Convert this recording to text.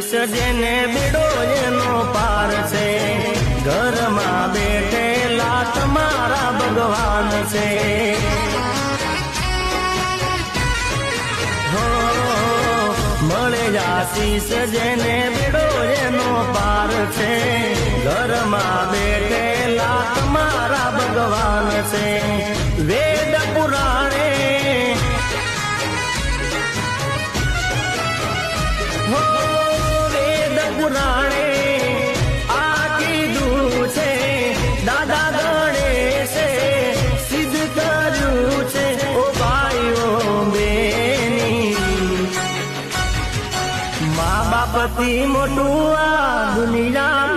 આશીષ જેને બેડો એનો પાર છે, ઘરમાં બેઠેલા તમારા ભગવાન છે. મળે આશીષ જેને બેડો એનો પાર છે, ઘરમાં બેઠેલા તમારા ભગવાન છે. વેદ પુરાણે વેદ પુરાણે આ કીધું છે, દાદા ગણેશે સિદ્ધ કર્યું છે. ઓ ભાઈઓ બેની મા બાપથી મોટું આ દુનિયા